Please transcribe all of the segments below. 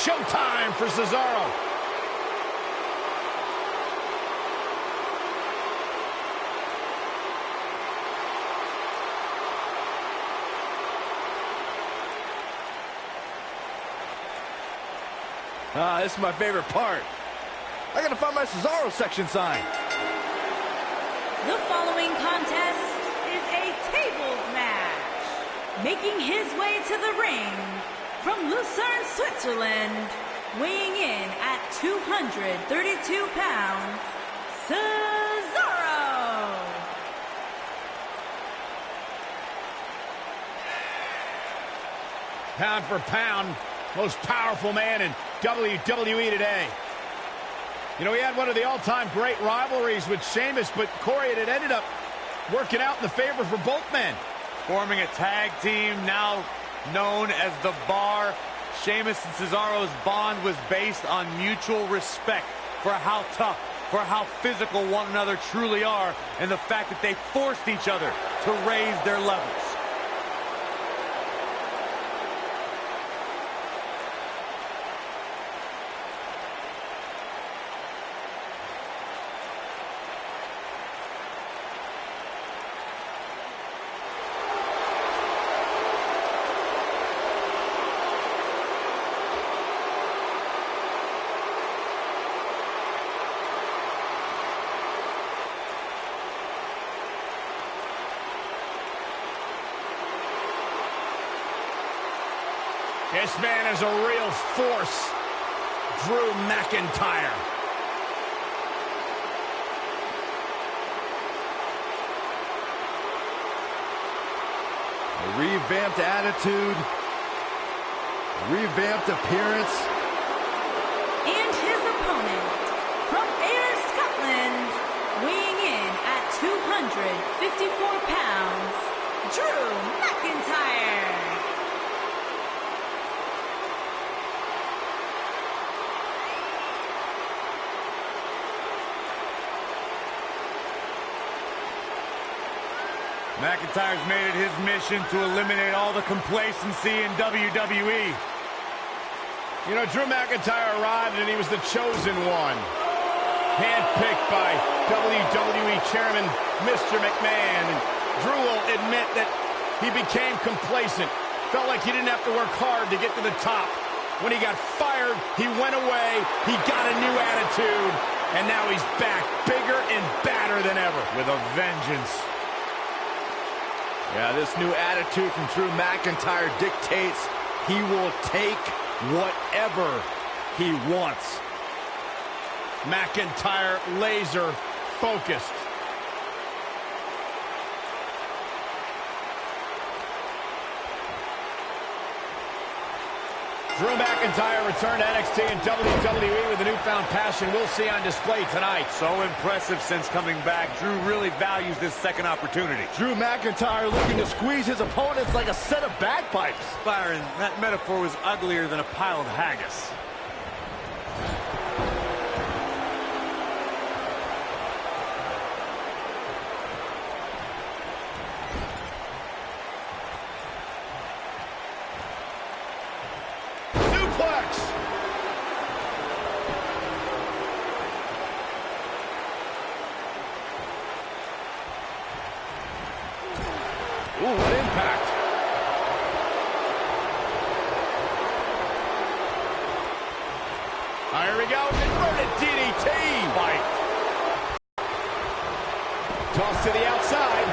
showtime for Cesaro. This is my favorite part. I gotta find my Cesaro section sign. The following contest is a tables match. Making his way to the ring from Lucerne, Switzerland, weighing in at 232 pounds, Cesaro. Pound for pound, most powerful man in WWE today. You know, he had one of the all-time great rivalries with Sheamus, but Corey, it had ended up working out in the favor for both men. Forming a tag team now known as The Bar. Sheamus and Cesaro's bond was based on mutual respect for how tough, for how physical one another truly are, and the fact that they forced each other to raise their levels. This man is a real force, Drew McIntyre. A revamped attitude, revamped appearance. And his opponent from Ayr, Scotland, weighing in at 254 pounds, Drew McIntyre. McIntyre's made it his mission to eliminate all the complacency in WWE. You know, Drew McIntyre arrived and he was the chosen one. Handpicked by WWE Chairman Mr. McMahon. And Drew will admit that he became complacent. Felt like he didn't have to work hard to get to the top. When he got fired, he went away, he got a new attitude, and now he's back, bigger and badder than ever. With a vengeance. Yeah, this new attitude from Drew McIntyre dictates he will take whatever he wants. McIntyre laser focused. Drew McIntyre returned to NXT and WWE with a newfound passion we'll see on display tonight. So impressive since coming back. Drew really values this second opportunity. Drew McIntyre looking to squeeze his opponents like a set of bagpipes. Byron, that metaphor was uglier than a pile of haggis. Ooh, what impact. Here we go, inverted DDT. Fight. Toss to the outside.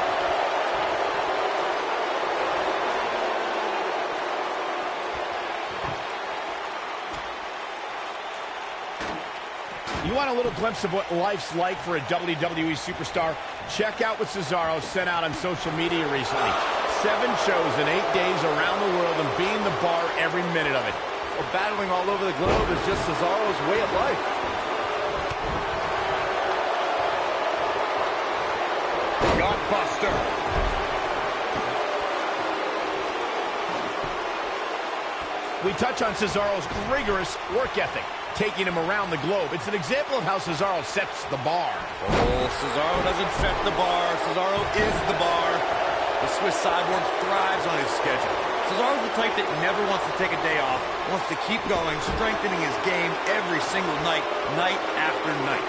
You want a little glimpse of what life's like for a WWE superstar? Check out what Cesaro sent out on social media recently. 7 shows in 8 days around the world and being the Bar every minute of it. Well, battling all over the globe is just Cesaro's way of life. Gutbuster. We touch on Cesaro's rigorous work ethic, taking him around the globe. It's an example of how Cesaro sets the bar. Oh, Cesaro doesn't set the bar. Cesaro is the bar. The Swiss Cyborg thrives on his schedule. Cesaro's the type that never wants to take a day off, wants to keep going, strengthening his game every single night, night after night.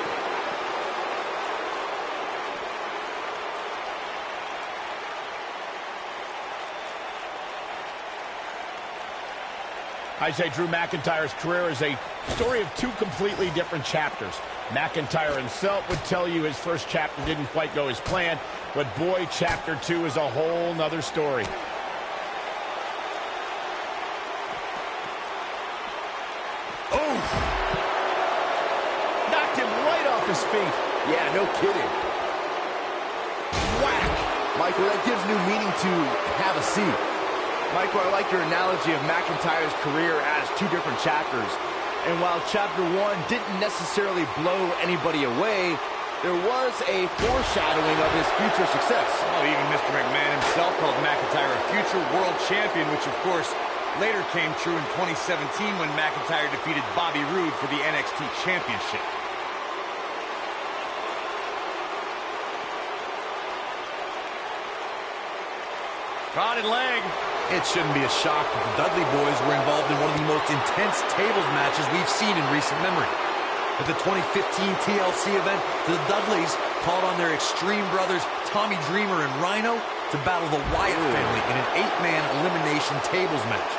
I say Drew McIntyre's career is a story of two completely different chapters. McIntyre himself would tell you his first chapter didn't quite go as planned, but boy, chapter 2 is a whole nother story. Oh! Knocked him right off his feet. Yeah, no kidding. Whack! Michael, that gives new meaning to have a seat. Michael, I like your analogy of McIntyre's career as two different chapters. And while chapter 1 didn't necessarily blow anybody away, there was a foreshadowing of his future success. Oh, even Mr. McMahon himself called McIntyre a future world champion, which of course later came true in 2017 when McIntyre defeated Bobby Roode for the NXT Championship. Prodded leg. It shouldn't be a shock that the Dudley Boys were involved in one of the most intense tables matches we've seen in recent memory. At the 2015 TLC event, the Dudleys called on their Extreme brothers Tommy Dreamer and Rhino to battle the Wyatt family in an 8-man elimination tables match.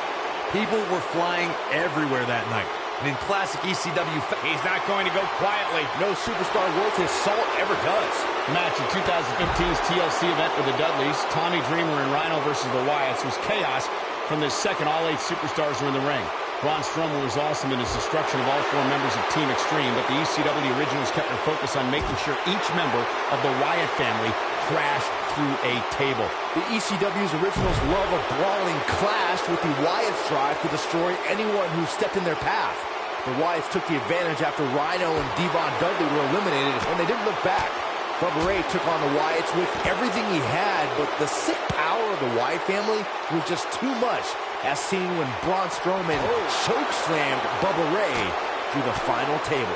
People were flying everywhere that night. And in classic ECW, He's not going to go quietly. no superstar worth his salt ever does. Match in 2015's TLC event with the Dudleys, Tommy Dreamer and Rhino versus the Wyatts, was chaos from the second all 8 superstars were in the ring. Braun Strowman was awesome in his destruction of all 4 members of Team Extreme, but the ECW originals kept their focus on making sure each member of the Wyatt family crashed through a table. The ECW's originals love a brawling clash, with the Wyatts strive to destroy anyone who stepped in their path. The Wyatts took the advantage after Rhino and Devon Dudley were eliminated, and they didn't look back. Bubba Ray took on the Wyatts with everything he had, but the sick power of the Wyatt family was just too much, as seen when Braun Strowman chokeslammed Bubba Ray through the final table.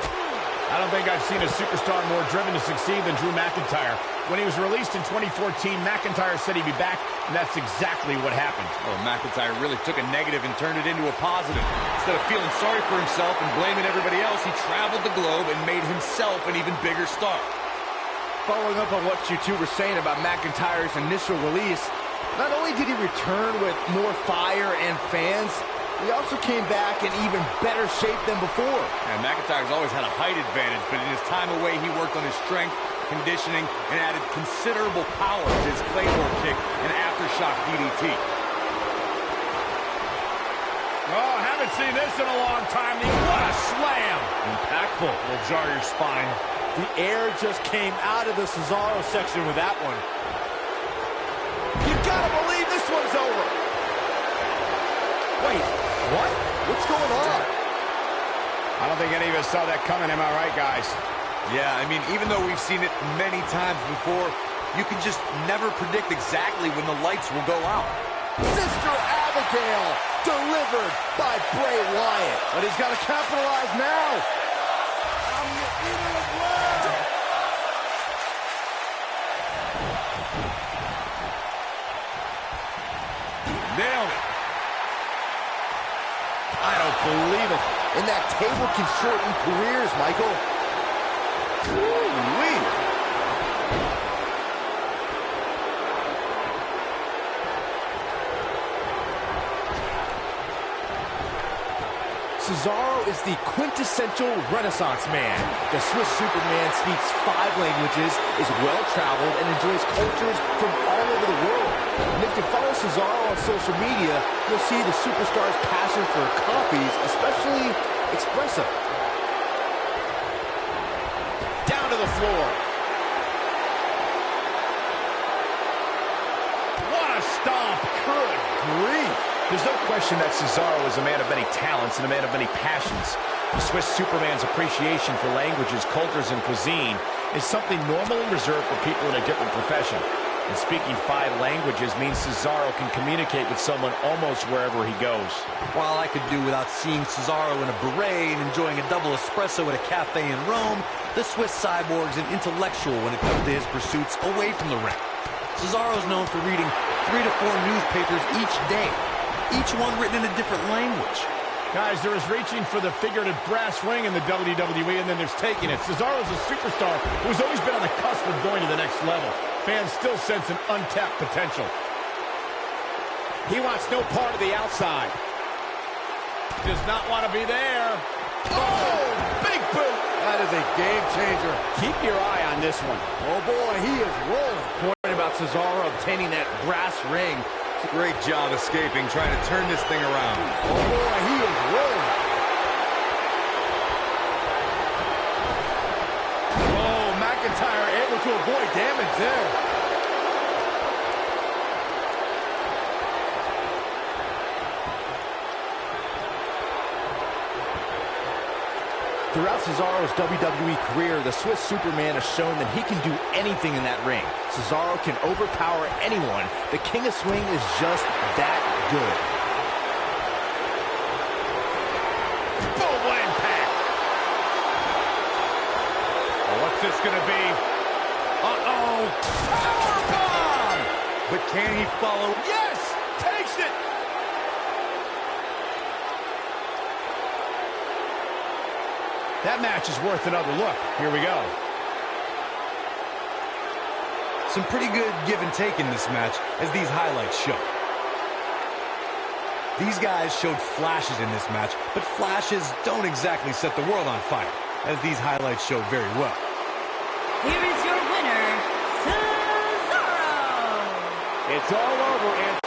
I don't think I've seen a superstar more driven to succeed than Drew McIntyre. When he was released in 2014, McIntyre said he'd be back, and that's exactly what happened. Well, McIntyre really took a negative and turned it into a positive. Instead of feeling sorry for himself and blaming everybody else, he traveled the globe and made himself an even bigger star. Following up on what you two were saying about McIntyre's initial release, not only did he return with more fire and fans, he also came back in even better shape than before. And McIntyre's always had a height advantage, but in his time away, he worked on his strength, conditioning, and added considerable power to his Claymore kick and aftershock DDT. Oh, haven't seen this in a long time. What a slam! Impactful. Will jar your spine. The air just came out of the Cesaro section with that one. You gotta believe this one's over. Wait, what? What's going on? I don't think any of us saw that coming, am I right, guys? Yeah, I mean, even though we've seen it many times before, you can just never predict exactly when the lights will go out. Sister Abigail, delivered by Bray Wyatt. But he's got to capitalize now. I'm the eater of blood. Nailed it. I don't believe it. And that table can shorten careers, Michael. Woo-wee. Cesaro is the quintessential Renaissance man. The Swiss Superman speaks 5 languages, is well-traveled, and enjoys cultures from all over the world. And if you follow Cesaro on social media, you'll see the superstar's passion for coffees, especially espresso. Down to the floor. What a stomp. Good grief. There's no question that Cesaro is a man of many talents and a man of many passions. The Swiss Superman's appreciation for languages, cultures, and cuisine is something normally reserved for people in a different profession. And speaking 5 languages means Cesaro can communicate with someone almost wherever he goes. While I could do without seeing Cesaro in a beret and enjoying a double espresso at a cafe in Rome, the Swiss cyborg's an intellectual when it comes to his pursuits away from the ring. Cesaro's known for reading 3 to 4 newspapers each day. each one written in a different language. Guys, there is reaching for the figurative brass ring in the WWE, and then there's taking it. Cesaro's a superstar who's always been on the cusp of going to the next level. Fans still sense an untapped potential. He wants no part of the outside. Does not want to be there. Oh, big boot. That is a game changer. Keep your eye on this one. Oh boy, he is rolling. Point about Cesaro obtaining that brass ring. Great job escaping, trying to turn this thing around. Oh boy, he is rolling. Oh, McIntyre able to avoid damage there. Throughout Cesaro's WWE career, the Swiss Superman has shown that he can do anything in that ring. Cesaro can overpower anyone. The King of Swing is just that good. Boom, what impact. Oh, what's this going to be? Uh-oh. Powerbomb! But can he follow? Yes! Takes it! That match is worth another look. Here we go. Some pretty good give and take in this match, as these highlights show. These guys showed flashes in this match, but flashes don't exactly set the world on fire, as these highlights show very well. Here is your winner, Cesaro. It's all over, and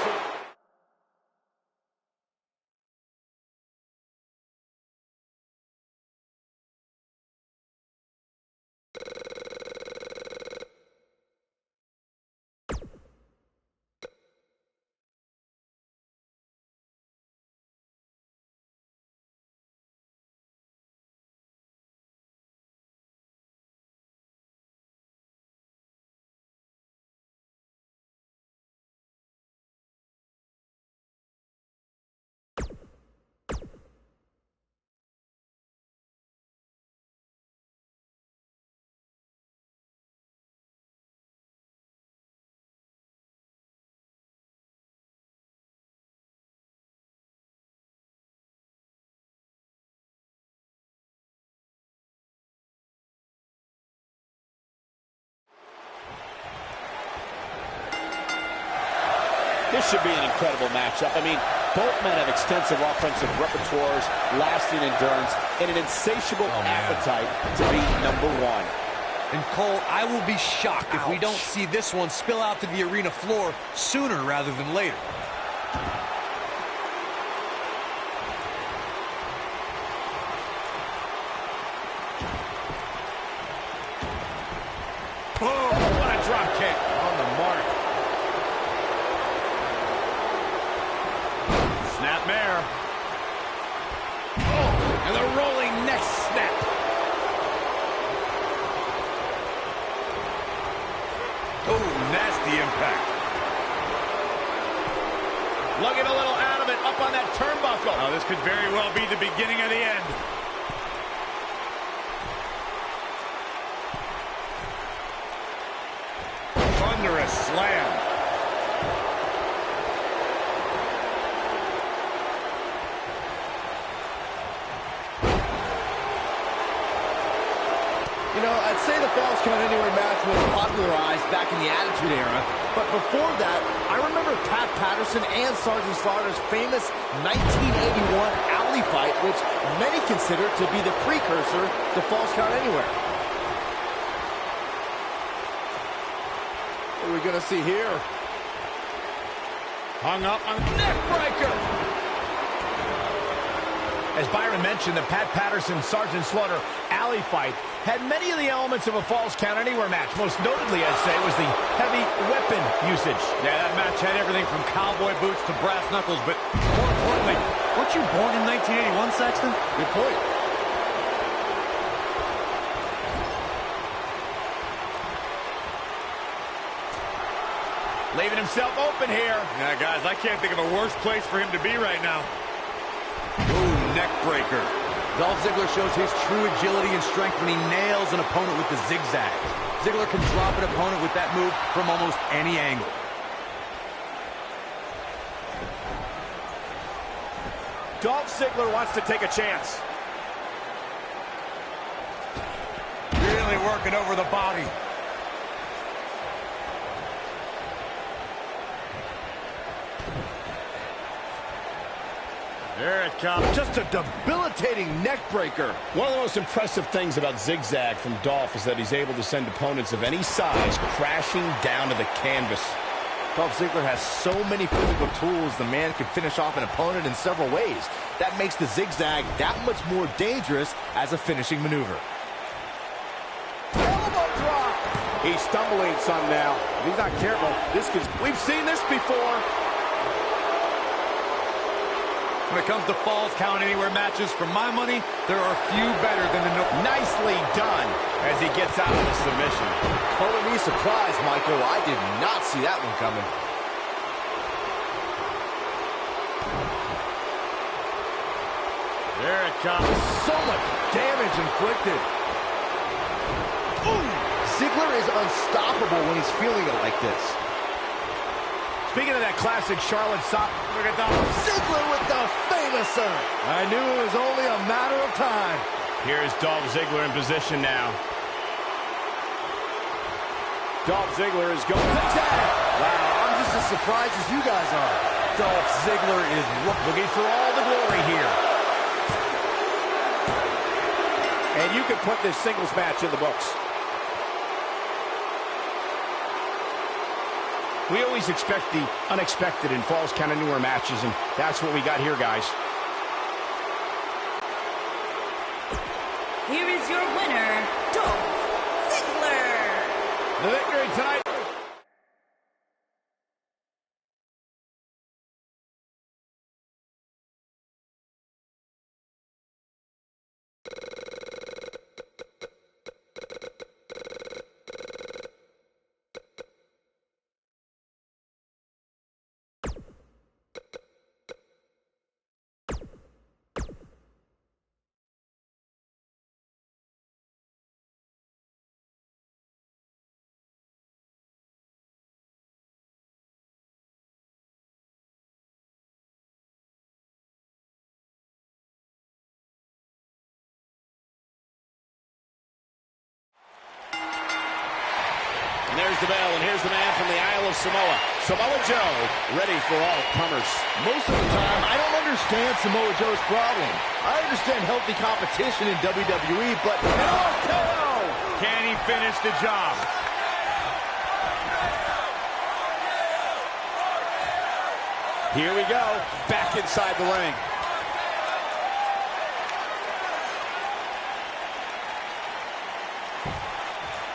this should be an incredible matchup. I mean, both men have extensive offensive repertoires, lasting endurance, and an insatiable appetite to be number one. And Cole, I will be shocked if we don't see this one spill out to the arena floor sooner rather than later. boom, what a drop kick on the mark. Snapmare. Oh, and the rolling neck snap. Oh, nasty impact. Lugging a little out of it, up on that turnbuckle. Oh, this could very well be the beginning of the end. Thunderous slam. You know, I'd say the Falls Count Anywhere match was popularized back in the Attitude Era, but before that, I remember Pat Patterson and Sergeant Slaughter's famous 1981 alley fight, which many consider to be the precursor to Falls Count Anywhere. What are we gonna see here? Hung up on neck breaker. As Byron mentioned, the Pat Patterson-Sergeant Slaughter alley fight had many of the elements of a Falls Count Anywhere match. Most notably, I'd say, was the heavy weapon usage. Yeah, that match had everything from cowboy boots to brass knuckles, but more importantly, weren't you born in 1981, Saxton? Good point. Leaving himself open here. Yeah, guys, I can't think of a worse place for him to be right now. Ooh, neck breaker. Dolph Ziggler shows his true agility and strength when he nails an opponent with the zigzag. Ziggler can drop an opponent with that move from almost any angle. Dolph Ziggler wants to take a chance. Really working over the body. There it comes. Just a debilitating neck breaker. One of the most impressive things about Zigzag from Dolph is that he's able to send opponents of any size crashing down to the canvas. Dolph Ziggler has so many physical tools, the man can finish off an opponent in several ways. That makes the Zigzag that much more dangerous as a finishing maneuver. Elbow drop. He's stumbling some now. If he's not careful, we've seen this before. When it comes to Falls Count Anywhere matches, for my money, there are few better than the... Nicely done as he gets out of the submission. Calling me surprised, Michael. I did not see that one coming. There it comes. So much damage inflicted. Ooh. Ziggler is unstoppable when he's feeling it like this. Speaking of that classic Charlotte sock, look at Dolph Ziggler with the famouser. I knew it was only a matter of time. Here's Dolph Ziggler in position now. Dolph Ziggler is going. Wow, I'm just as surprised as you guys are. Dolph Ziggler is looking for all the glory here. And you can put this singles match in the books. We always expect the unexpected in Falls Count Anywhere matches, and that's what we got here, guys. Here is your winner, Dolph Ziggler. The victory tonight. And there's the bell, and here's the man from the Isle of Samoa. Samoa Joe, ready for all comers. Most of the time, I don't understand Samoa Joe's problem. I understand healthy competition in WWE, but... Can he finish the job? Here we go, back inside the ring.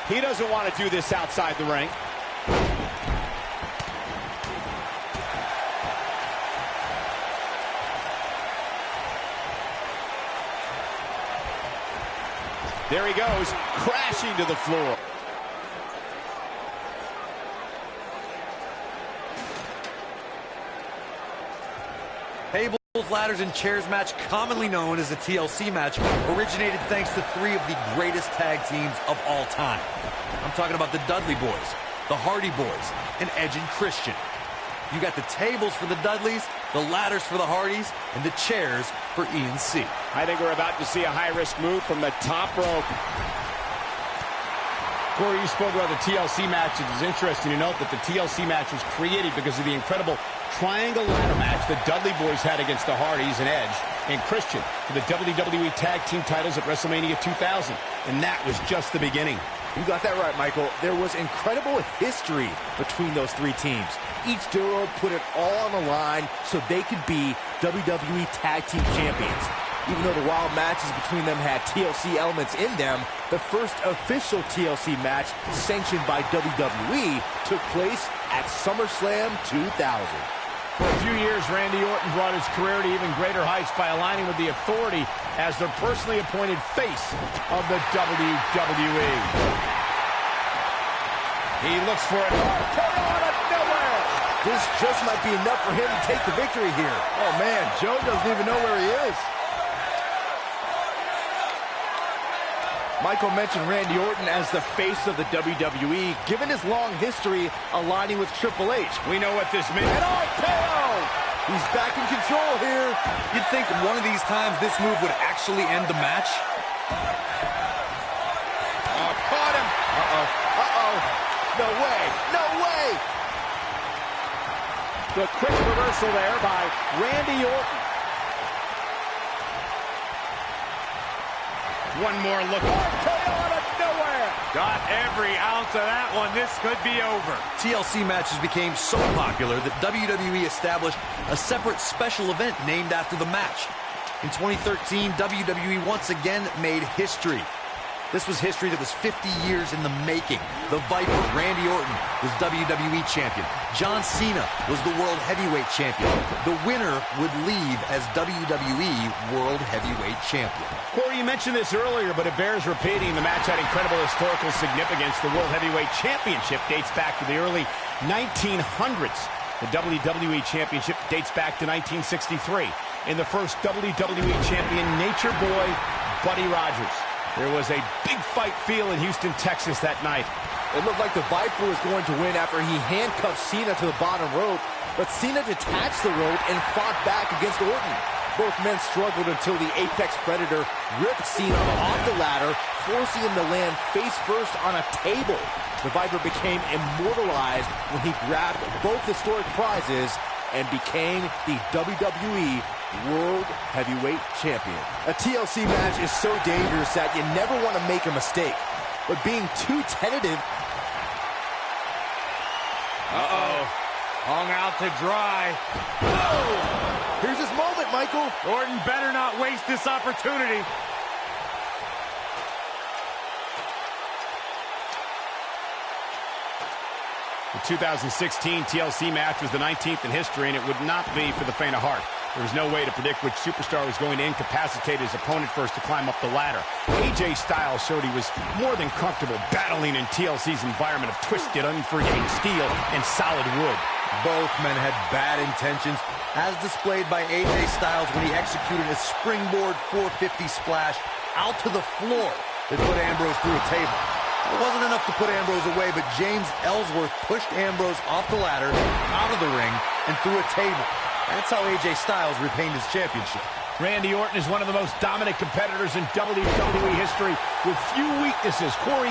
He doesn't want to do this outside the ring. There he goes, crashing to the floor. Tables, ladders, and chairs match, commonly known as the TLC match, originated thanks to three of the greatest tag teams of all time. I'm talking about the Dudley Boys, the Hardy Boys, and Edge and Christian. You got the tables for the Dudleys, the ladders for the Hardys, and the chairs for E&C. I think we're about to see a high-risk move from the top rope. Corey, you spoke about the TLC match. It is interesting to note that the TLC match was created because of the incredible triangle ladder match the Dudley Boys had against the Hardys and Edge and Christian for the WWE Tag Team titles at WrestleMania 2000. And that was just the beginning. You got that right, Michael. There was incredible history between those three teams. Each duo put it all on the line so they could be WWE Tag Team Champions. Even though the wild matches between them had TLC elements in them, the first official TLC match sanctioned by WWE took place at SummerSlam 2000. For a few years, Randy Orton brought his career to even greater heights by aligning with the Authority as their personally appointed face of the WWE. He looks for it. Out of nowhere. This just might be enough for him to take the victory here. Oh, man, Joe doesn't even know where he is. Michael mentioned Randy Orton as the face of the WWE, given his long history aligning with Triple H. We know what this means. And RKO! He's back in control here. You'd think one of these times this move would actually end the match. Oh, caught him. Uh-oh. Uh-oh. No way. No way. The quick reversal there by Randy Orton. One more look. RKO out of nowhere. Got every ounce of that one. This could be over. TLC matches became so popular that WWE established a separate special event named after the match. In 2013, WWE once again made history. This was history that was 50 years in the making. The Viper, Randy Orton, was WWE Champion. John Cena was the World Heavyweight Champion. The winner would leave as WWE World Heavyweight Champion. Corey, you mentioned this earlier, but it bears repeating. The match had incredible historical significance. The World Heavyweight Championship dates back to the early 1900s. The WWE Championship dates back to 1963. In the first WWE Champion, Nature Boy Buddy Rogers. There was a big fight feel in Houston, Texas that night. It looked like the Viper was going to win after he handcuffed Cena to the bottom rope, but Cena detached the rope and fought back against Orton. Both men struggled until the Apex Predator ripped Cena off the ladder, forcing him to land face first on a table. The Viper became immortalized when he grabbed both historic prizes and became the WWE World Heavyweight Champion. A TLC match is so dangerous that you never want to make a mistake. But being too tentative... Uh-oh. Hung out to dry. Oh! Here's his moment, Michael. Orton better not waste this opportunity. The 2016 TLC match was the 19th in history, and it would not be for the faint of heart. There was no way to predict which superstar was going to incapacitate his opponent first to climb up the ladder. AJ Styles showed he was more than comfortable battling in TLC's environment of twisted, unforgiving steel and solid wood. Both men had bad intentions, as displayed by AJ Styles when he executed a springboard 450 splash out to the floor that put Ambrose through a table. It wasn't enough to put Ambrose away, but James Ellsworth pushed Ambrose off the ladder, out of the ring, and through a table. That's how AJ Styles retained his championship. Randy Orton is one of the most dominant competitors in WWE history with few weaknesses. Corey,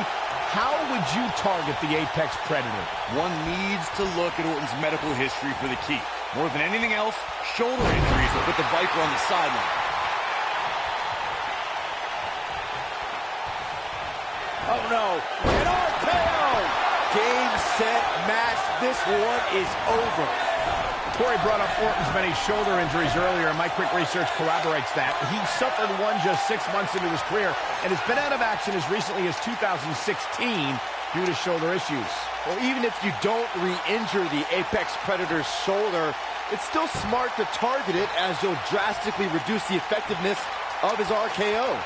how would you target the Apex Predator? One needs to look at Orton's medical history for the key. More than anything else, shoulder injuries will put the Viper on the sideline. Oh no, an RKO! Game, set, match. This one is over. Corey brought up Orton's many shoulder injuries earlier, and my quick research corroborates that. He suffered one just 6 months into his career and has been out of action as recently as 2016 due to shoulder issues. Well, even if you don't re-injure the Apex Predator's shoulder, it's still smart to target it, as you'll drastically reduce the effectiveness of his RKO.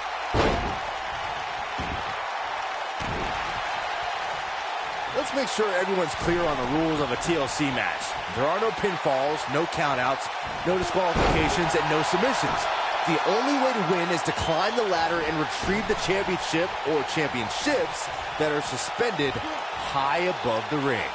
Let's make sure everyone's clear on the rules of a TLC match. There are no pinfalls, no countouts, no disqualifications, and no submissions. The only way to win is to climb the ladder and retrieve the championship or championships that are suspended high above the ring.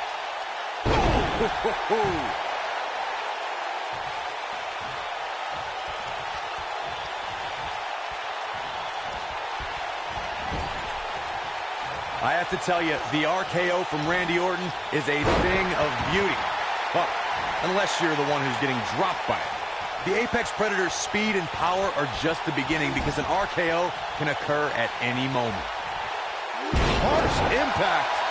I have to tell you, the RKO from Randy Orton is a thing of beauty. Well, unless you're the one who's getting dropped by it. The Apex Predator's speed and power are just the beginning, because an RKO can occur at any moment. Harsh impact.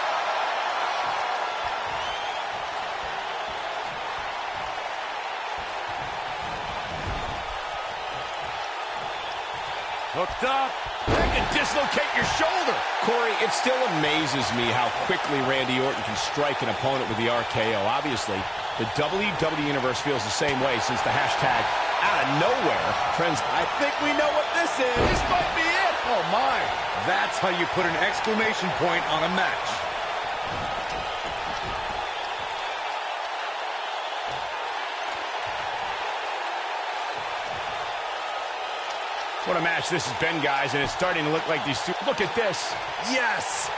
Hooked up. That can dislocate your shoulder. Corey, it still amazes me how quickly Randy Orton can strike an opponent with the RKO. Obviously, the WWE Universe feels the same way since the hashtag out of nowhere trends. I think we know what this is. This might be it. Oh, my. That's how you put an exclamation point on a match. What a match this has been, guys, and it's starting to look like these two. Look at this. Yes!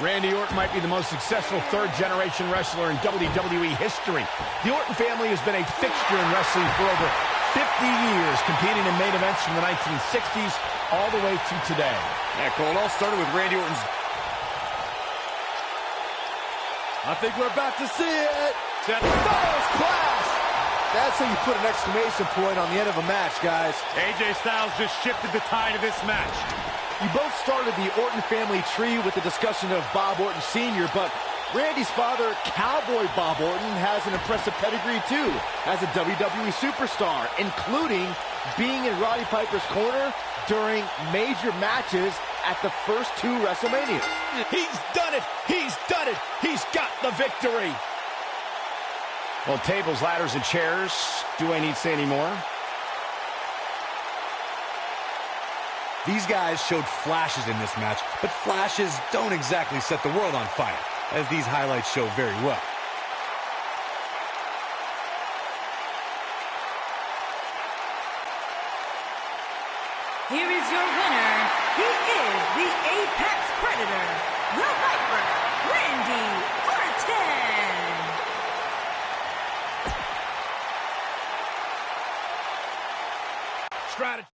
Randy Orton might be the most successful third-generation wrestler in WWE history. The Orton family has been a fixture in wrestling for over 50 years, competing in main events from the 1960s all the way to today. Yeah, Cole, it all started with Randy Orton's... I think we're about to see it. Styles Clash. That's how you put an exclamation point on the end of a match, guys. AJ Styles just shifted the tide of this match. You both started the Orton family tree with the discussion of Bob Orton Sr., but Randy's father, Cowboy Bob Orton, has an impressive pedigree, too, as a WWE superstar, including being in Roddy Piper's corner during major matches at the first 2 WrestleManias. He's done it! He's done it! He's got the victory! Well, tables, ladders, and chairs. Do I need to say any more? These guys showed flashes in this match, but flashes don't exactly set the world on fire, as these highlights show very well. Here is your winner. He is the Apex Predator, the Viper, Randy Orton. Strategy.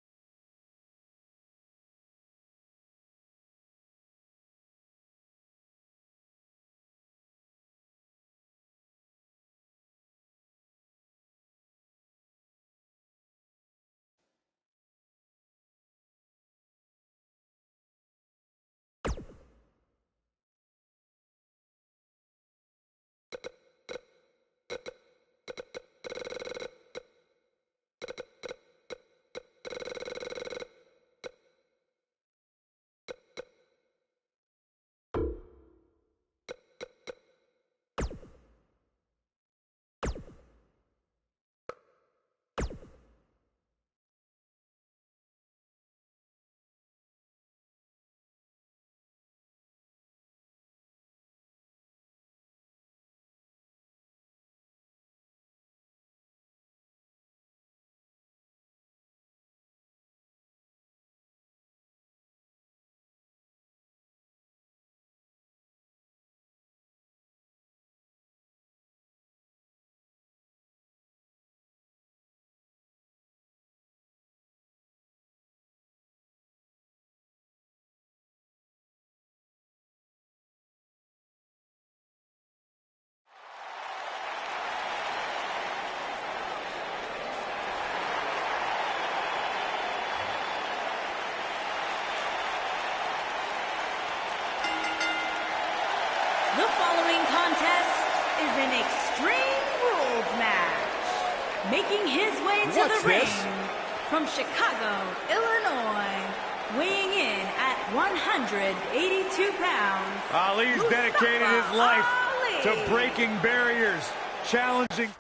The following contest is an Extreme Rules match. Making his way to What's the ring this? from Chicago, Illinois, weighing in at 182 pounds. Ali's dedicated his Mustafa life Ali. to breaking barriers, challenging...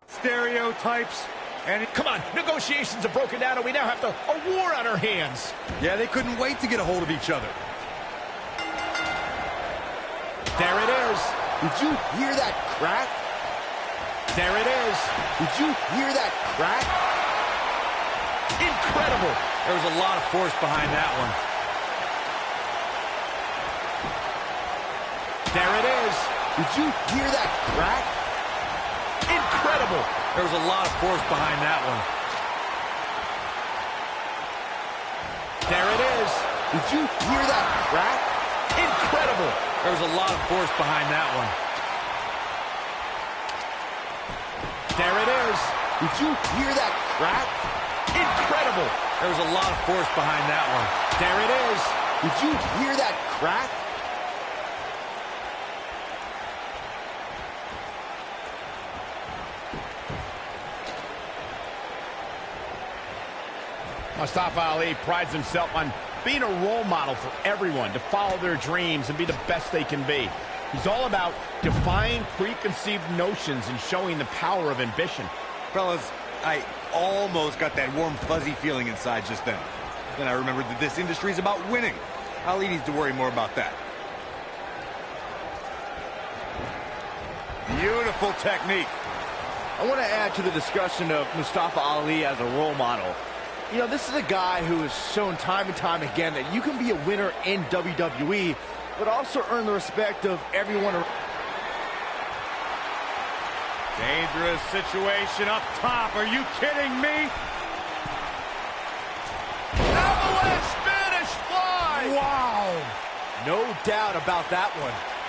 Stereotypes. And Come on, negotiations are broken down and we now have a war on our hands. Yeah, they couldn't wait to get a hold of each other. There it is. Did you hear that crack? There it is. Did you hear that crack? Incredible. There was a lot of force behind that one. There it is. Did you hear that crack? Incredible. There was a lot of force behind that one. There it is. Did you hear that crack? Incredible. There was a lot of force behind that one. There it is. Did you hear that crack? Incredible. There was a lot of force behind that one. There it is. Did you hear that crack? Mustafa Ali prides himself on being a role model for everyone to follow their dreams and be the best they can be. He's all about defying preconceived notions and showing the power of ambition. fellas, I almost got that warm, fuzzy feeling inside just then. Then I remembered that this industry is about winning. Ali needs to worry more about that. Beautiful technique. I want to add to the discussion of Mustafa Ali as a role model. You know, this is a guy who has shown time and time again that you can be a winner in WWE, but also earn the respect of everyone around. Dangerous situation up top. Are you kidding me? Avalanche Spanish fly! Wow! No doubt about that one.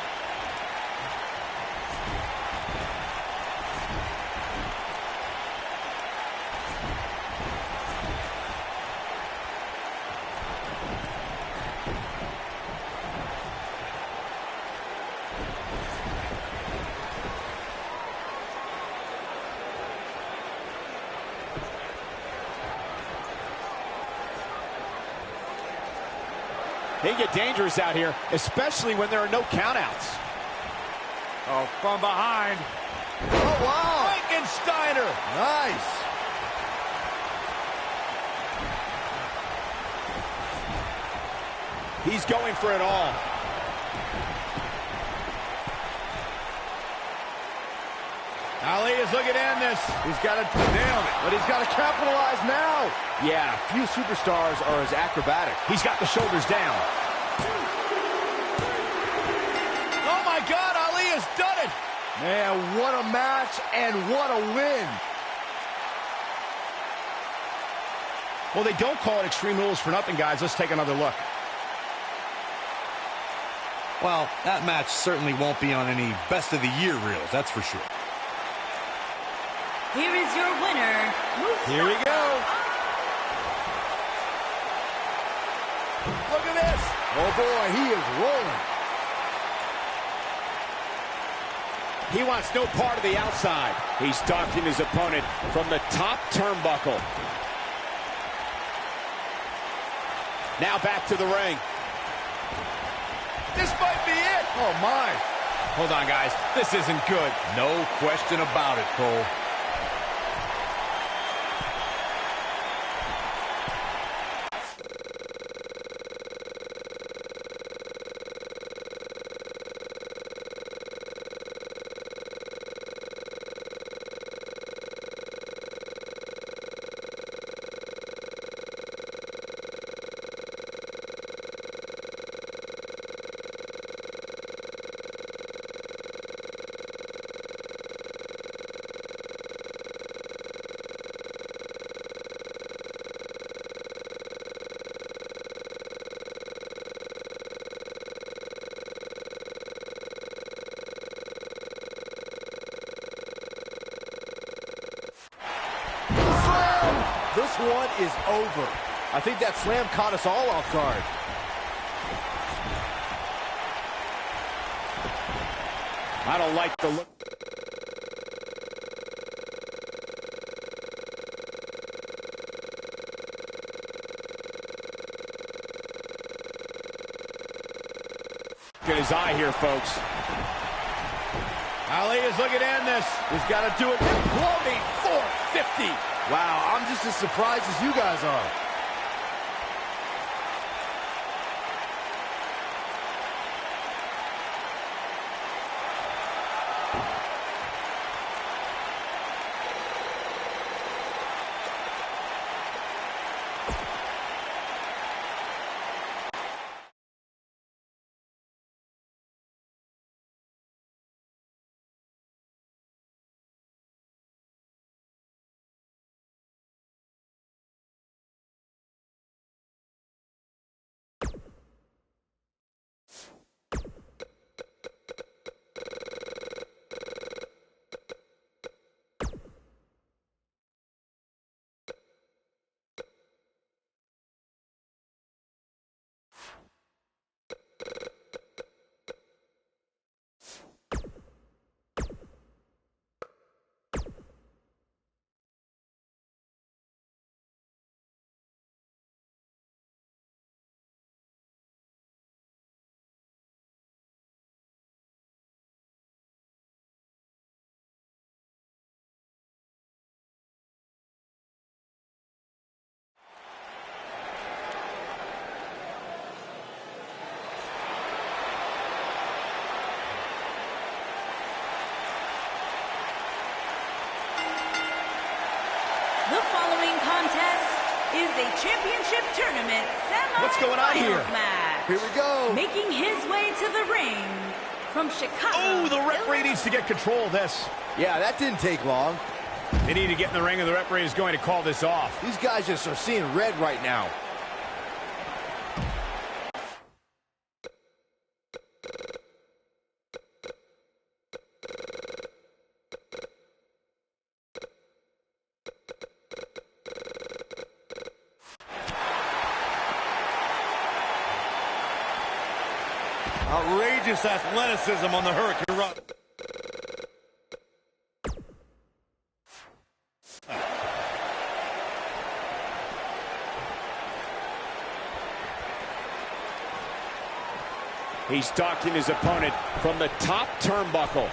They get dangerous out here, especially when there are no countouts. Oh, from behind. Oh, wow! Frankensteiner! Nice! He's going for it all. Ali is looking to end this. He's got to nail it, but he's got to capitalize now. Yeah, few superstars are as acrobatic. He's got the shoulders down. Oh my God, Ali has done it! Man, what a match and what a win. Well, they don't call it Extreme Rules for nothing, guys. Let's take another look. Well, that match certainly won't be on any best of the year reels, that's for sure. Here is your winner, Mustafa. Here we go. Look at this. Oh boy, he is rolling. He wants no part of the outside. He's stalking his opponent from the top turnbuckle. Now back to the ring. This might be it. Oh my. Hold on, guys. This isn't good. No question about it, Cole. This one is over. I think that slam caught us all off guard. I don't like the look. Look at his eye here, folks. Ali is looking to end this. He's got to do it. Imploding 450. Wow, I'm just as surprised as you guys are. The following contest is a championship tournament What's going on here? semi-finals match. Here we go. Making his way to the ring from Chicago. Oh, the referee needs to get control of this. Yeah, that didn't take long. They need to get in the ring, and the referee is going to call this off. These guys just are seeing red right now. Outrageous athleticism on the Hurricane Run. He's stalking his opponent from the top turnbuckle.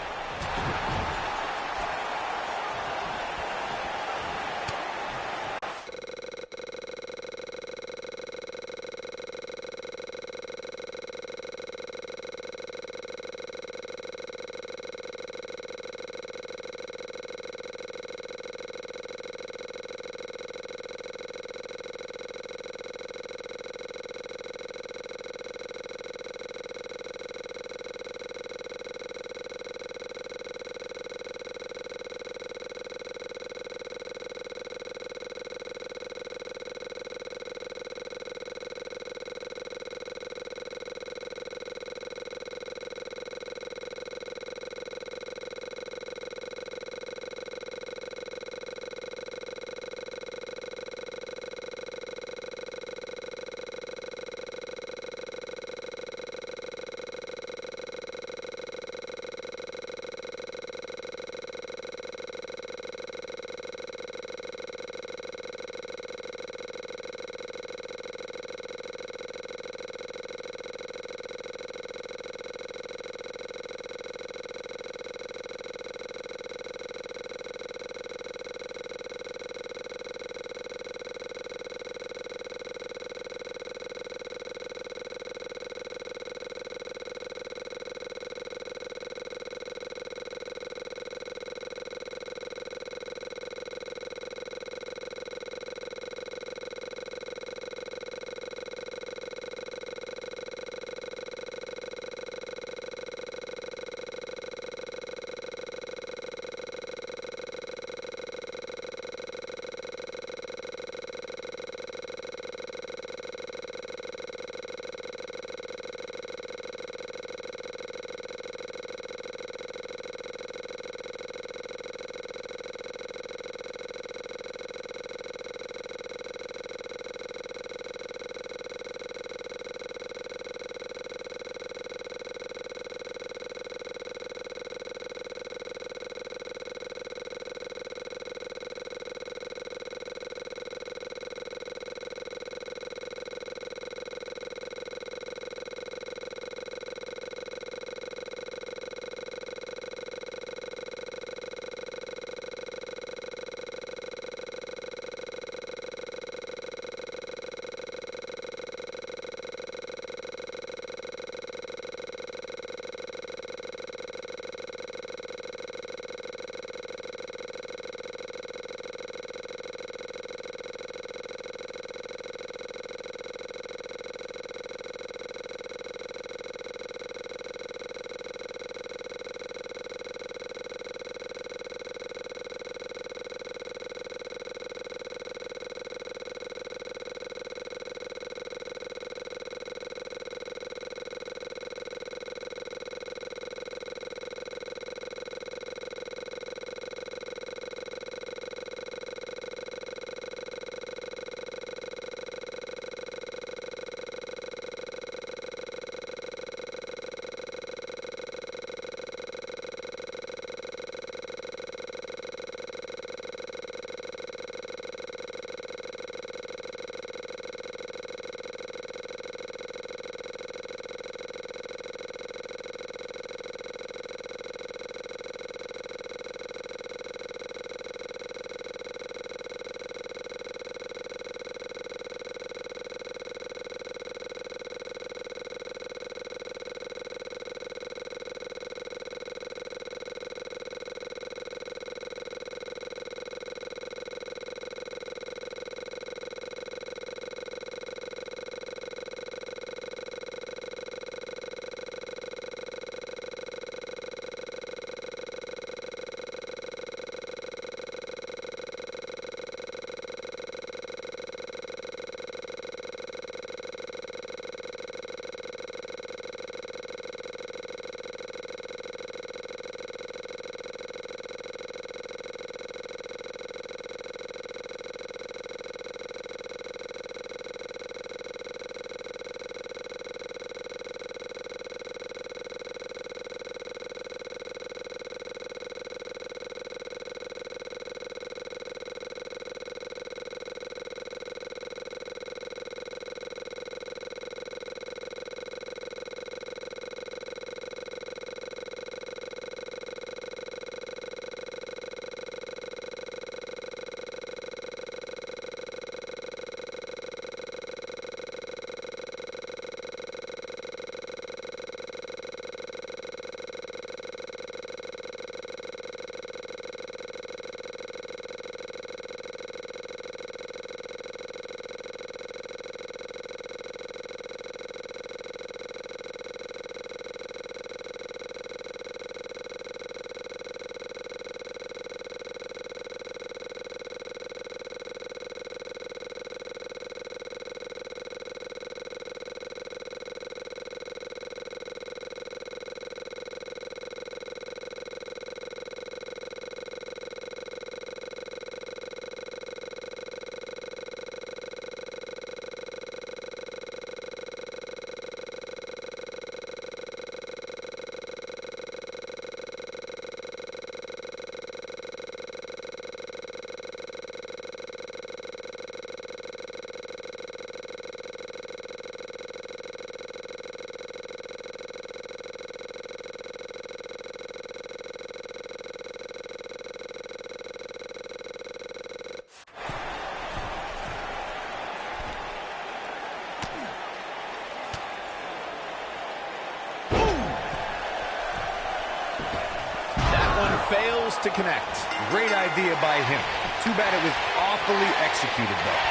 fails to connect. Great idea by him. Too bad it was awfully executed, though.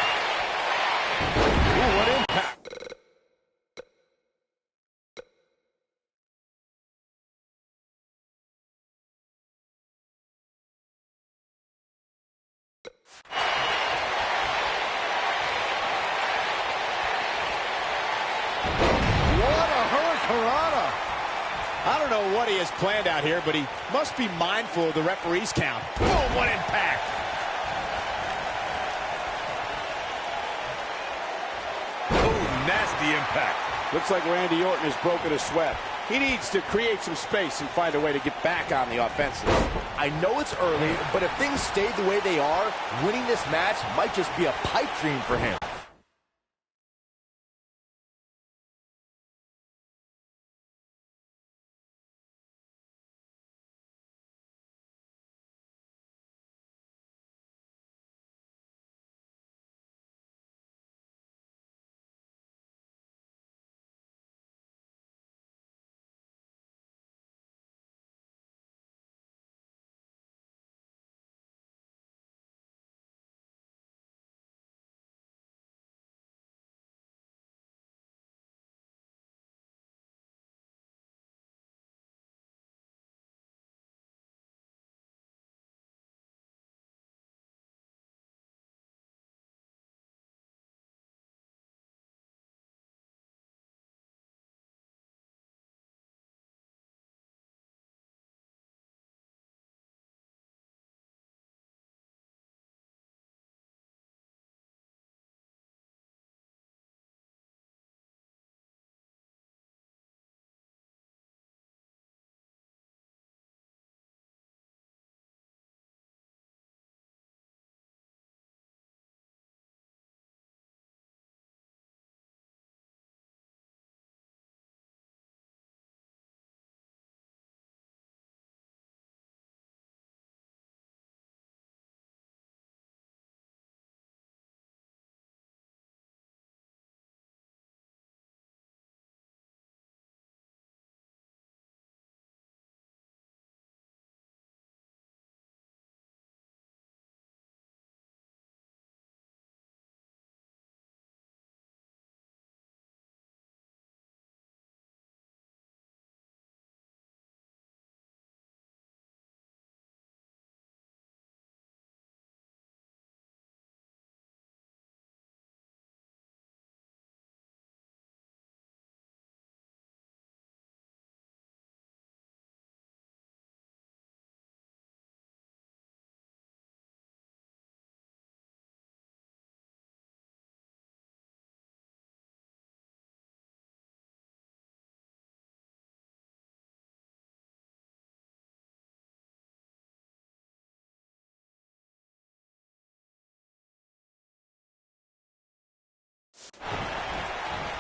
Ooh, what impact. I don't know what he has planned out here, but he must be mindful of the referee's count. Boom, what impact. Oh, nasty impact. Looks like Randy Orton has broken a sweat. He needs to create some space and find a way to get back on the offensive. I know it's early, but if things stayed the way they are, winning this match might just be a pipe dream for him.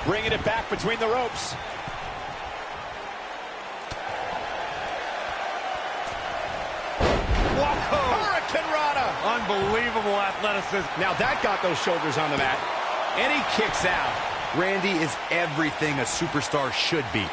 Bringing it back between the ropes. Whoa! Hurricane Rana! Unbelievable athleticism. Now that got those shoulders on the mat. And he kicks out. Randy is everything a superstar should be.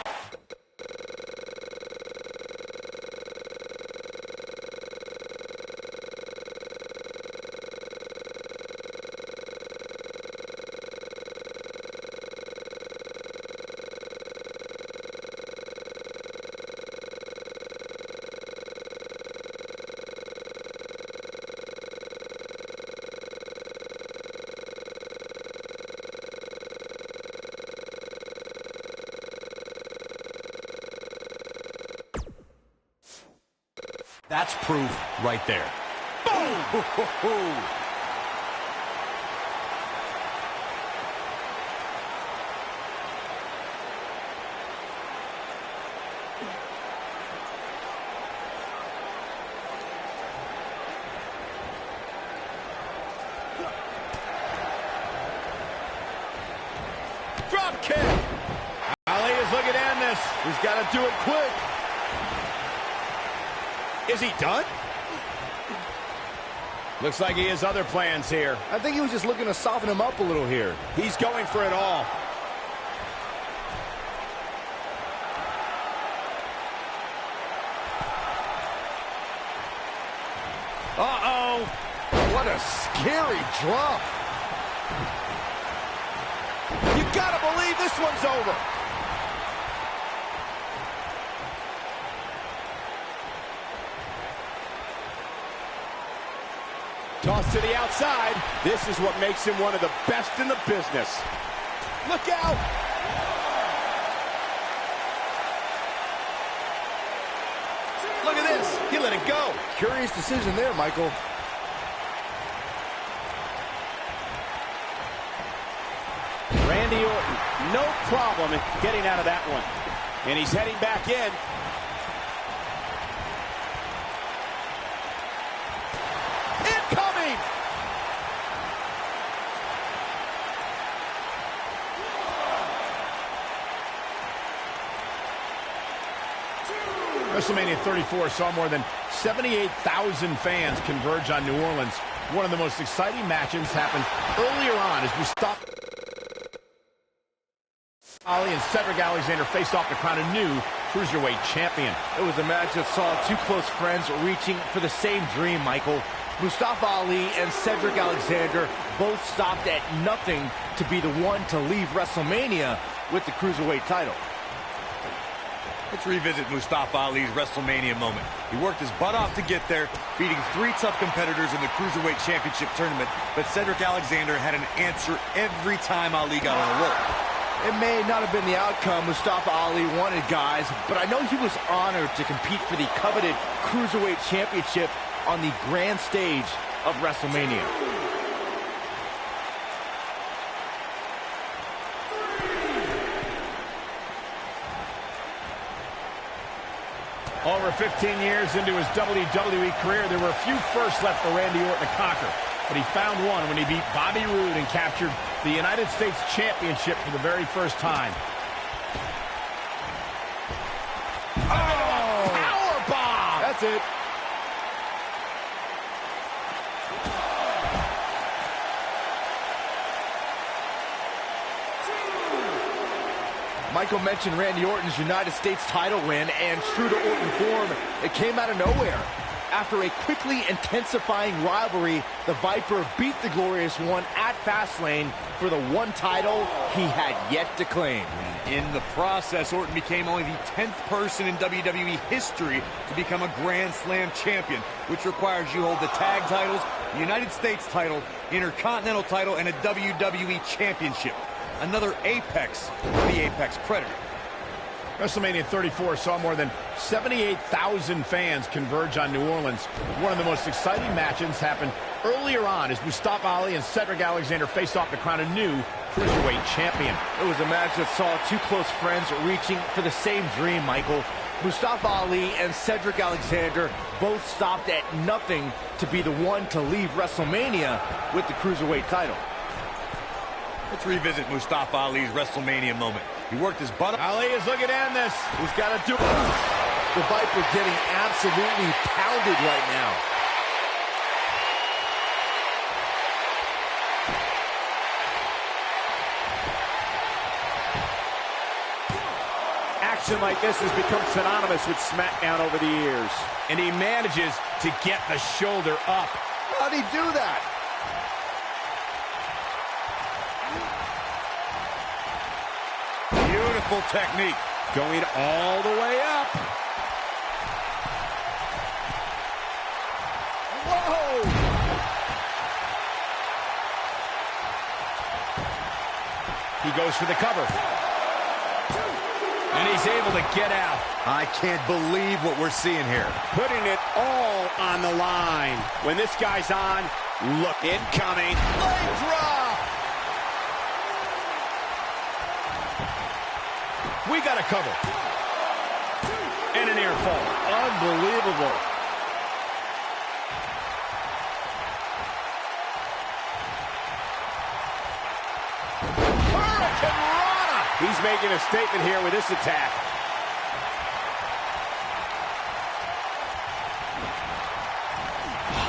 That's proof right there. Boom! Drop kick. Ali is looking to end this. He's got to do it quick. Is he done? Looks like he has other plans here. I think he was just looking to soften him up a little here. He's going for it all. Uh-oh. What a scary drop. You gotta believe this one's over. Toss to the outside. This is what makes him one of the best in the business. Look out! Look at this. He let it go. Curious decision there, Michael. Randy Orton, no problem in getting out of that one. And he's heading back in. Incoming! WrestleMania 34 saw more than 78,000 fans converge on New Orleans. One of the most exciting matches happened earlier on as Mustafa Ali and Cedric Alexander faced off to crown a new Cruiserweight champion. It was a match that saw two close friends reaching for the same dream, Michael. Mustafa Ali and Cedric Alexander both stopped at nothing to be the one to leave WrestleMania with the Cruiserweight title. Let's revisit Mustafa Ali's WrestleMania moment. He worked his butt off to get there, beating three tough competitors in the Cruiserweight Championship tournament, but Cedric Alexander had an answer every time Ali got on a roll. It may not have been the outcome Mustafa Ali wanted, guys, but I know he was honored to compete for the coveted Cruiserweight Championship on the grand stage of WrestleMania. Over 15 years into his WWE career, there were a few firsts left for Randy Orton to conquer. But he found one when he beat Bobby Roode and captured the United States Championship for the very first time. Oh! Powerbomb! That's it. Michael mentioned Randy Orton's United States title win, and true to Orton form, it came out of nowhere. After a quickly intensifying rivalry, the Viper beat the Glorious One at Fastlane for the one title he had yet to claim. In the process, Orton became only the 10th person in WWE history to become a Grand Slam champion, which requires you hold the tag titles, the United States title, Intercontinental title, and a WWE championship. Another apex of the Apex Predator. WrestleMania 34 saw more than 78,000 fans converge on New Orleans. One of the most exciting matches happened earlier on as Mustafa Ali and Cedric Alexander faced off to crown a new Cruiserweight champion. It was a match that saw two close friends reaching for the same dream, Michael. Mustafa Ali and Cedric Alexander both stopped at nothing to be the one to leave WrestleMania with the Cruiserweight title. Let's revisit Mustafa Ali's WrestleMania moment. He worked his butt off. Ali is looking to end this. He's got to do it. The Viper getting absolutely pounded right now. Action like this has become synonymous with SmackDown over the years. And he manages to get the shoulder up. How'd he do that? Beautiful technique. Going all the way up. Whoa! He goes for the cover. And he's able to get out. I can't believe what we're seeing here. Putting it all on the line. When this guy's on, look, incoming. Leg drop! We got a cover. And an air fall. Unbelievable. Hurricanrana! He's making a statement here with this attack.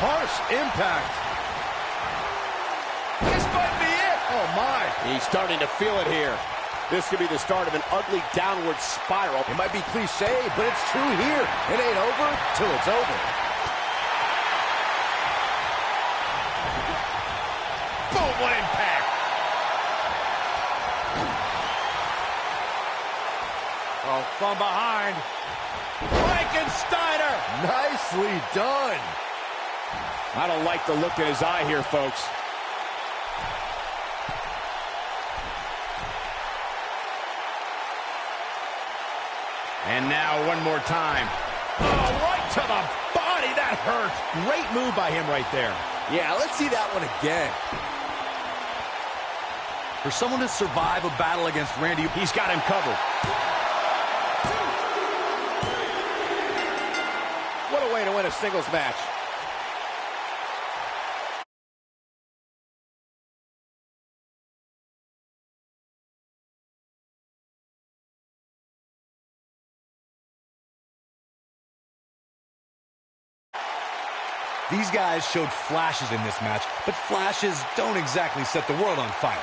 Harsh impact. This might be it. Oh, my. He's starting to feel it here. This could be the start of an ugly downward spiral. It might be cliche, but it's true here. It ain't over till it's over. from behind. Frankensteiner! Nicely done. I don't like the look in his eye here, folks. And now one more time. Oh, right to the body. That hurt. Great move by him right there. Yeah, let's see that one again. For someone to survive a battle against Randy, He's got him covered. What a way to win a singles match. these guys showed flashes in this match, but flashes don't exactly set the world on fire.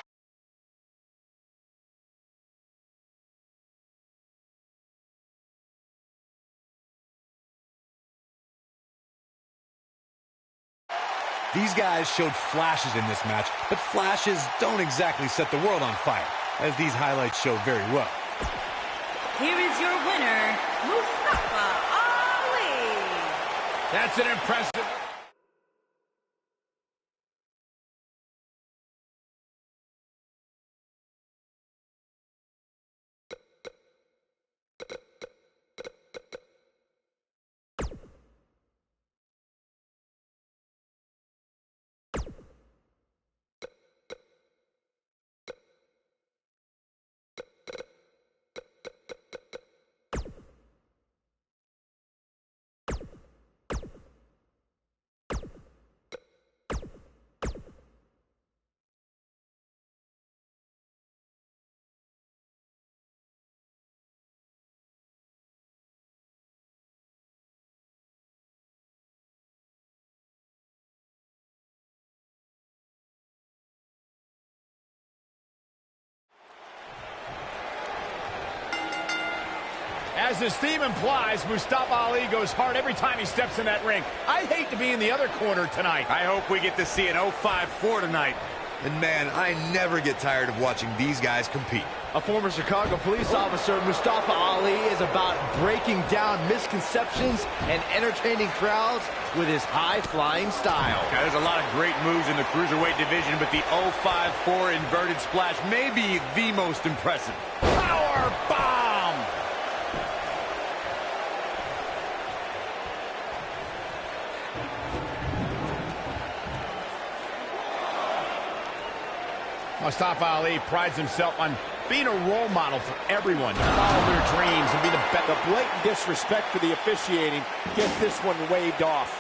These guys showed flashes in this match, but flashes don't exactly set the world on fire, as these highlights show very well. Here is your winner, Mustafa Ali. That's an impressive... As his theme implies, Mustafa Ali goes hard every time he steps in that ring. I'd hate to be in the other corner tonight. I hope we get to see an 0-5-4 tonight. And man, I never get tired of watching these guys compete. A former Chicago police officer, Mustafa Ali, is about breaking down misconceptions and entertaining crowds with his high-flying style. Now, there's a lot of great moves in the cruiserweight division, but the 0-5-4 inverted splash may be the most impressive. Power bomb! Mustafa Ali prides himself on being a role model for everyone to follow their dreams and be the best. The blatant disrespect for the officiating gets this one waved off.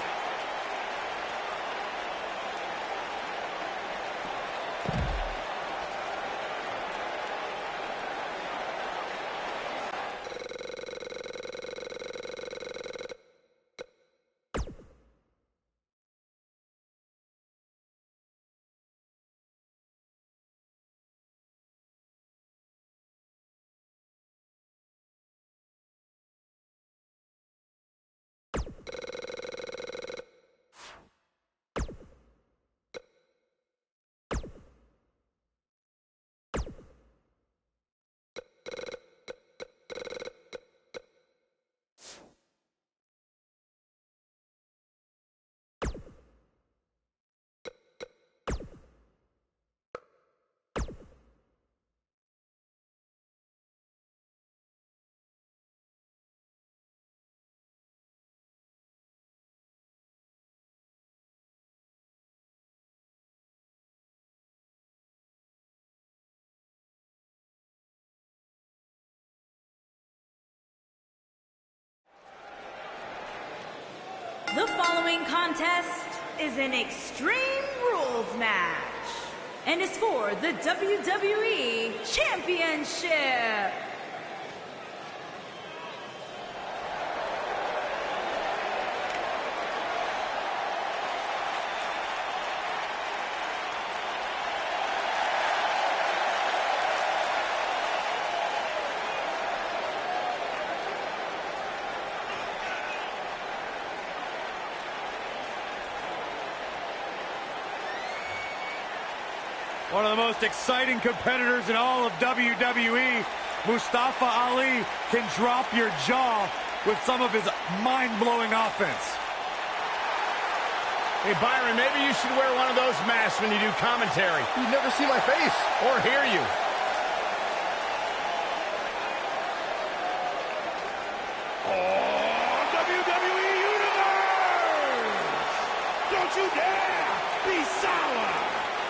The following contest is an Extreme Rules match and is for the WWE Championship. One of the most exciting competitors in all of WWE. Mustafa Ali can drop your jaw with some of his mind-blowing offense. Hey, Byron, maybe you should wear one of those masks when you do commentary. You never see my face. Or hear you. Oh, WWE Universe! Don't you dare be sour!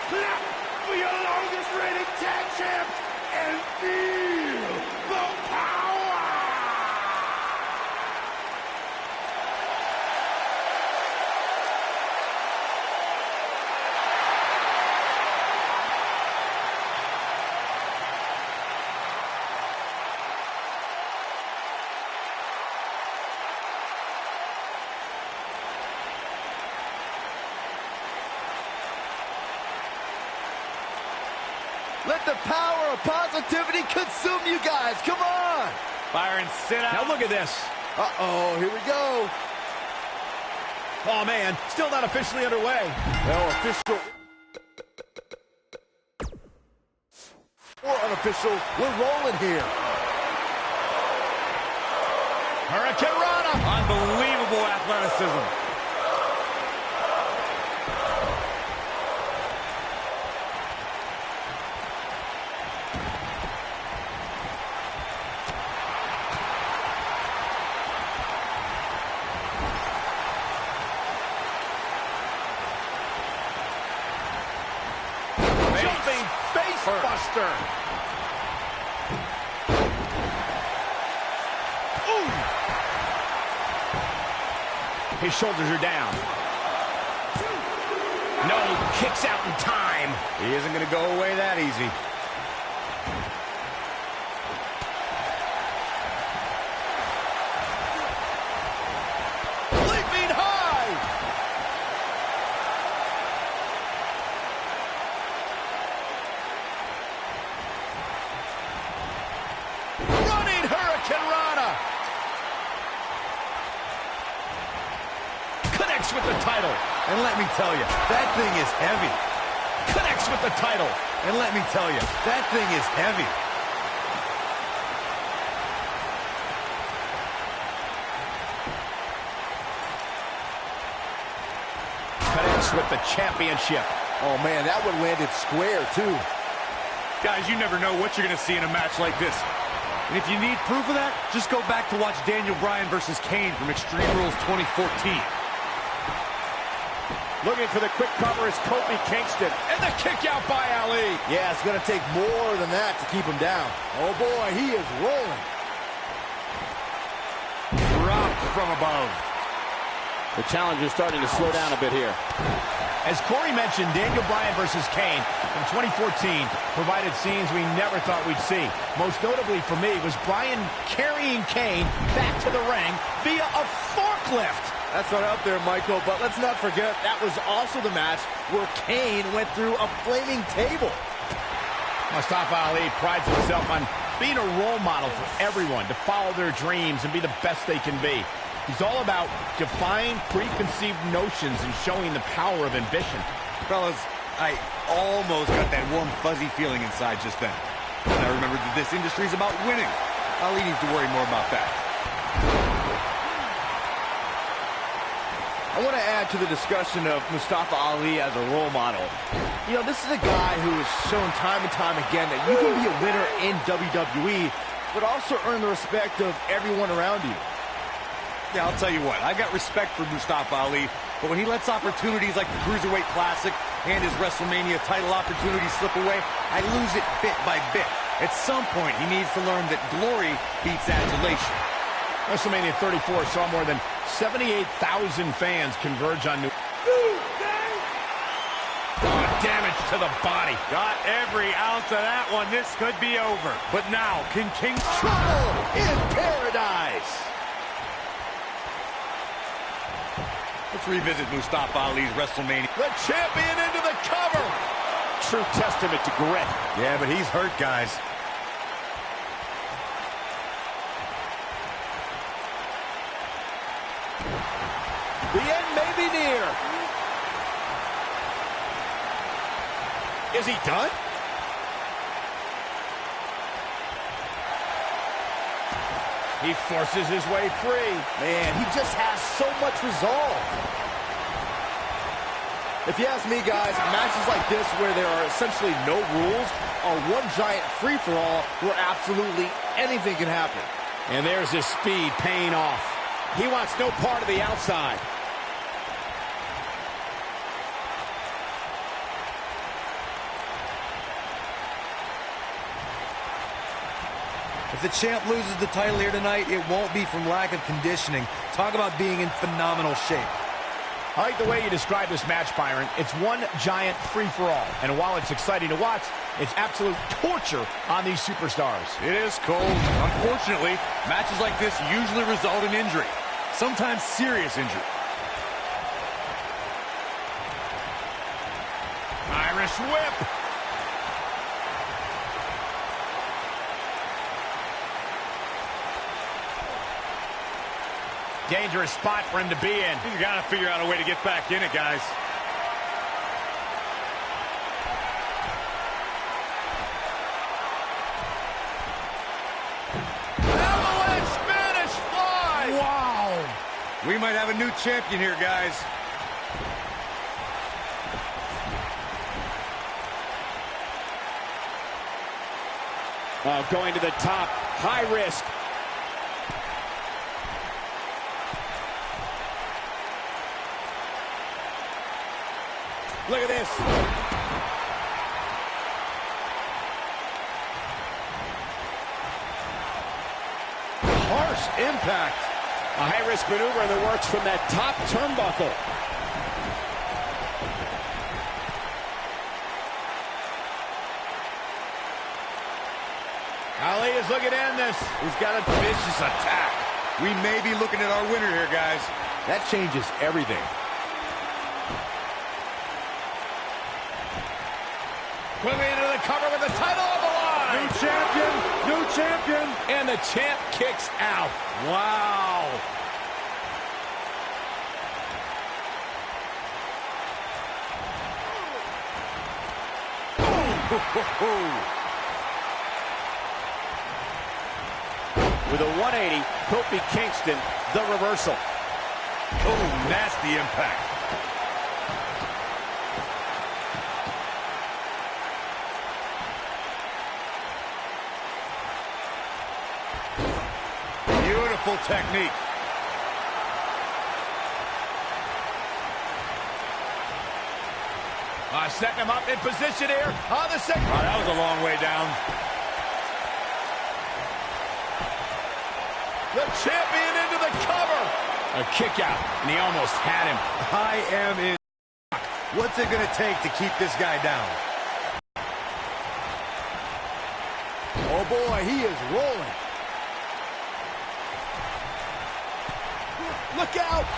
Clap for your longest-reigning tag champs and feel the power! Let the power of positivity consume you guys. Come on. Byron, sit out. Now look at this. Uh-oh, here we go. Oh, man, still not officially underway. No, official or unofficial, we're rolling here. Hurricane Rana. Unbelievable athleticism. Jumping face buster. Ooh. His shoulders are down. No, kicks out in time. He isn't going to go away that easy. Leaping high. Running Hurricane Rana. Connects with the title. And let me tell you, that thing is heavy. Connects with the title. And let me tell you, that thing is heavy. Connects with the championship. Oh, man, that one landed square, too. Guys, you never know what you're going to see in a match like this. And if you need proof of that, just go back to watch Daniel Bryan versus Kane from Extreme Rules 2014. Looking for the quick cover is Kofi Kingston. And the kick out by Ali. Yeah, it's going to take more than that to keep him down. Oh, boy, he is rolling. Dropped from above. The challenger's starting to slow down a bit here. As Corey mentioned, Daniel Bryan versus Kane from 2014 provided scenes we never thought we'd see. Most notably for me was Bryan carrying Kane back to the ring via a forklift. That's not up there, Michael, but let's not forget that was also the match where Kane went through a flaming table. Mustafa Ali prides himself on being a role model for everyone to follow their dreams and be the best they can be. He's all about defying preconceived notions and showing the power of ambition. Fellas, I almost got that warm, fuzzy feeling inside just then. And I remembered that this industry is about winning. Ali needs to worry more about that. I want to add to the discussion of Mustafa Ali as a role model. You know, this is a guy who has shown time and time again that you can be a winner in WWE, but also earn the respect of everyone around you. Yeah, I'll tell you what, I got respect for Mustafa Ali, but when he lets opportunities like the Cruiserweight Classic and his WrestleMania title opportunities slip away, I lose it bit by bit. At some point, he needs to learn that glory beats adulation. WrestleMania 34 saw more than 78,000 fans converge on New... Oh, damage to the body. Got every ounce of that one. This could be over. But now, can King... Trouble in paradise! Let's revisit Mustafa Ali's WrestleMania. The champion into the cover. True testament to grit. Yeah, but he's hurt, guys. The end may be near. Is he done? He forces his way free. Man, he just has so much resolve. If you ask me, guys, matches like this where there are essentially no rules are one giant free-for-all where absolutely anything can happen. And there's his speed paying off. He wants no part of the outside. If the champ loses the title here tonight, it won't be from lack of conditioning. Talk about being in phenomenal shape. I like the way you describe this match, Byron. It's one giant free-for-all. And while it's exciting to watch, it's absolute torture on these superstars. It is, Cole. Unfortunately, matches like this usually result in injury. Sometimes serious injury. Irish whip. Dangerous spot for him to be in. He's got to figure out a way to get back in it, guys. Avalanche Spanish fly. Wow. We might have a new champion here, guys. Going to the top. High risk. Look at this. Harsh impact. A high-risk maneuver in the works from that top turnbuckle. Ali is looking to end this. He's got a vicious attack. We may be looking at our winner here, guys. That changes everything. Quickly into the cover with the title on the line. New champion, new champion. And the champ kicks out. Wow. With a 180, Kofi Kingston, the reversal. Oh, nasty impact. Beautiful technique. Setting him up in position here on the second. Oh, that was a long way down. The champion into the cover. A kick out, and he almost had him. I am in shock. What's it going to take to keep this guy down? Oh, boy, he is rolling. Look out.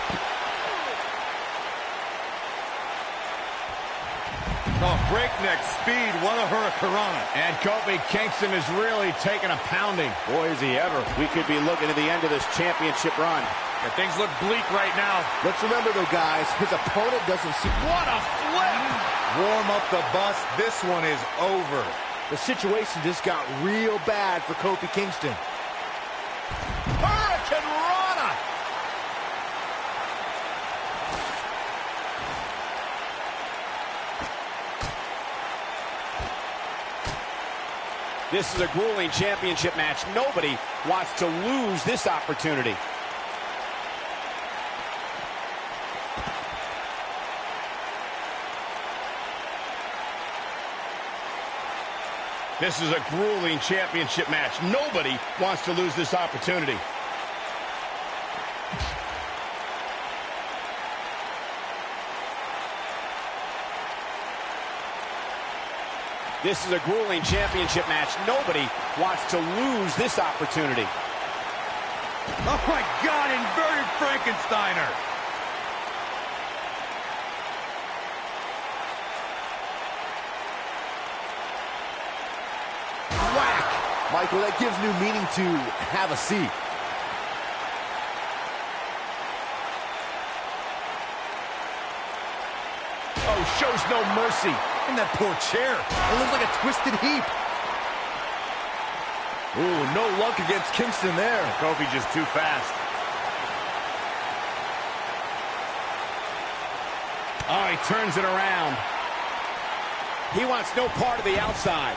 Oh, breakneck speed. What a hurricanrana. And Kofi Kingston is really taking a pounding. Boy, is he ever. We could be looking at the end of this championship run. Yeah, things look bleak right now. Let's remember, though, guys, his opponent doesn't see... What a flip! Warm up the bus. This one is over. The situation just got real bad for Kofi Kingston. Hurricane Rana! This is a grueling championship match. Nobody wants to lose this opportunity. This is a grueling championship match. Nobody wants to lose this opportunity. This is a grueling championship match. Nobody wants to lose this opportunity. Oh, my God, inverted Frankensteiner. Whack! Michael, that gives new meaning to have a seat. Oh, shows no mercy. And that poor chair. It looks like a twisted heap. Ooh, no luck against Kingston there. Kofi just too fast. Oh, he turns it around. He wants no part of the outside.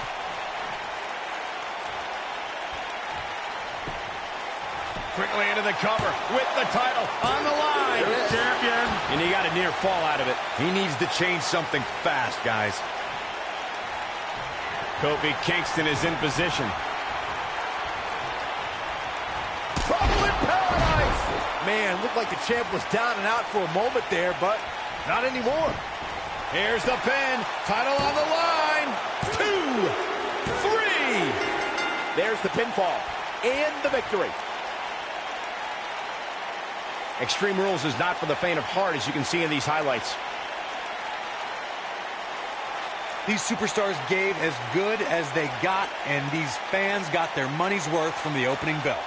Quickly into the cover with the title on the line. Champion. And he got a near fall out of it. He needs to change something fast, guys. Kofi Kingston is in position. Trouble in paradise. Man, looked like the champ was down and out for a moment there, but not anymore. Here's the pin. Title on the line. 2, 3. There's the pinfall and the victory. Extreme Rules is not for the faint of heart, as you can see in these highlights. These superstars gave as good as they got, and these fans got their money's worth from the opening bell.